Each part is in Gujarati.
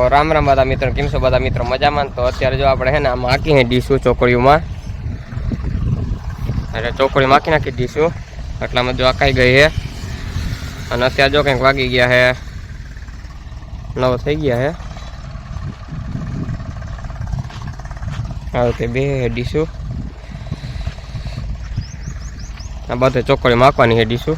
राम राम बधा मित्रों, केम छो बधा मित्रों? मजामां। तो अत्यारे जो आपणे है ने आम आकी है डीशू चोकड़ीओमां, એટલે ચોકડી માખી નાખી દઈશું એટલામાં જો આકાઈ ગઈ છે અને અત્યારે જો કંઈક વાગી ગયા છે 9 થઈ ગયા છે। હવે તે બે ડીશું આ બધે ચોકડી માખવાની છે ડીશું।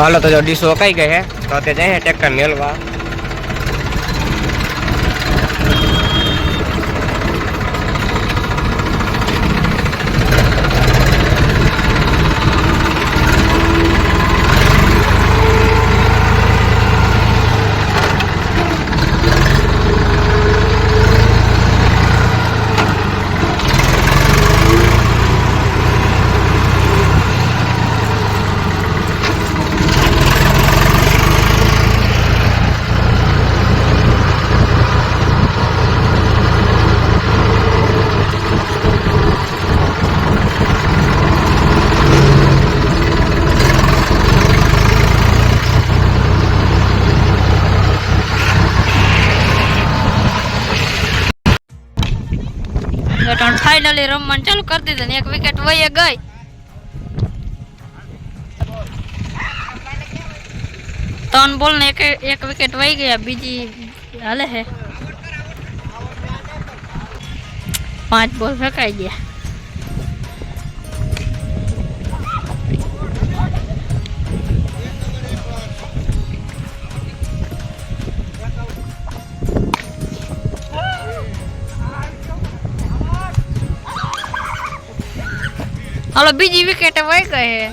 हालो तो जो डिश वकाई गई है तो अत्यारे जाए ट्रेक्टर मेलवा। फाइनली रमन चालू कर दी थी, एक विकेट वही गई। तन बोल ने एक विकेट वही गया, बीजी हाले है 5 बॉल फेंकाई गया। हालो बीजी विकेट वही गए है।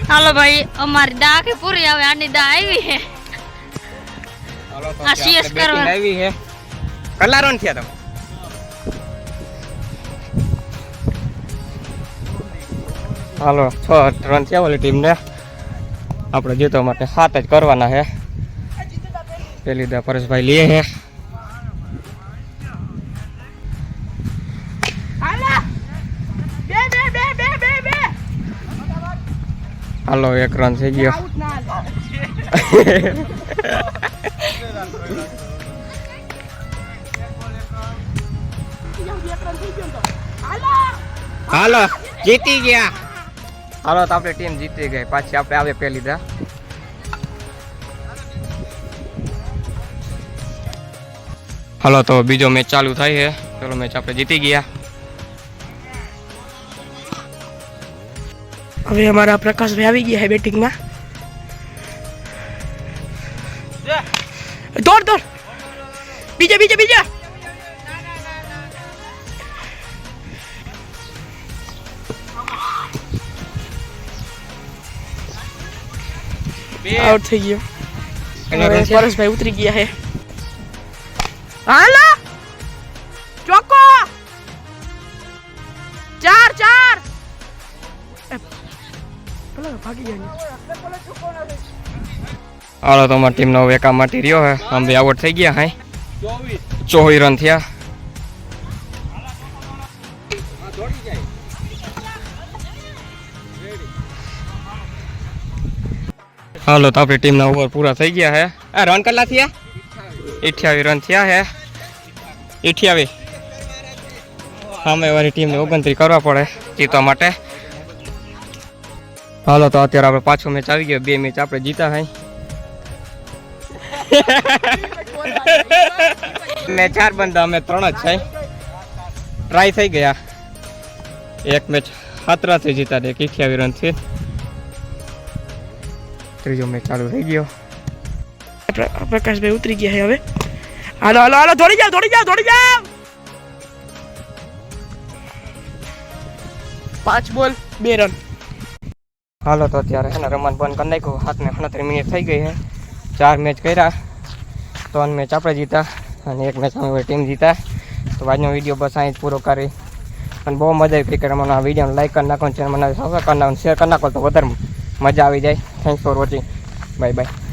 हालो भाई हमारी दा के पूरी आवे, आनी दा आई है। हालो तो आशीष करवा आई है। कल्ला रन थया तम हालो 6 रन थया वाली टीम ने આપણે જીતવા માટે 7 જ કરવાના છે। પેલી દા પરેશભાઈ લે છે। હાલો 1 રન થઈ ગયો। હાલો જીતી ગયા। हालो तो अपनी टीम जीती गई, पाछी आपणे आवे पहली दा। हालो तो बीजो मैच चालू थाय है। चलो मैच आपणे जीती गया। अबे हमारा प्रकाश भाई આવી ગયા है बैटिंग में। दौड़ दौड़ बीजा बीजा बीजा आउट થઈ ગયો। પરેશ ભાઈ ઉતરી ગયા है। હાલો ચોકો 4-4 પેલા ભાગી ગયા। હાલો તો અમારી ટીમનો હવે એકા માટે રહ્યો હે આમ બે આઉટ થઈ ગયા હા 24 રન થયા. હાલો તો આપણી ટીમના ઓવર પૂરા થઈ ગયા હે. આ રન કેટલા થયા? 28 રન થયા હે. 28. સામે વાળી ટીમને 29 કરવા પડે જીતવા માટે. હાલો તો અત્યારે આપણે પાછો મેચ આવી ગયો. 2 મેચ આપણે જીતા હે. મેં 4 બંદા અમે 3 જ છે. ટ્રાય થઈ ગયા. એક મેચ 7 થી જીતા દે 28 રન થી. ત્રીજો મેચ ચાલુ થઈ ગયો. પ્રકાશભાઈ ઉતરી ગયા છે હવે. હાલો હાલો હાલો દોડી જાઓ દોડી જાઓ દોડી જાઓ. 5 બોલ 2 રન. હાલો તો અત્યારે છે ને રમવાનું બંધ કરી નાખ્યું. 7:69 મિનિટ થઈ ગઈ છે. 4 મેચ કર્યા. 3 મેચ આપણે જીતા અને 1 મેચ અમે ટીમ જીતા. તો આજનો વિડીયો બસ અહીં જ પૂરો કરી. અને બહુ મજા આવી ક્રિકેટ રમવાનો. આ વિડીયોને લાઈક કરી નાખો, ચેનલ મને સબસ્ક્રાઈબ કરી નાખો, શેર કરી નાખો તો વધારે મજા આવી જાય. Thanks for watching. Bye bye.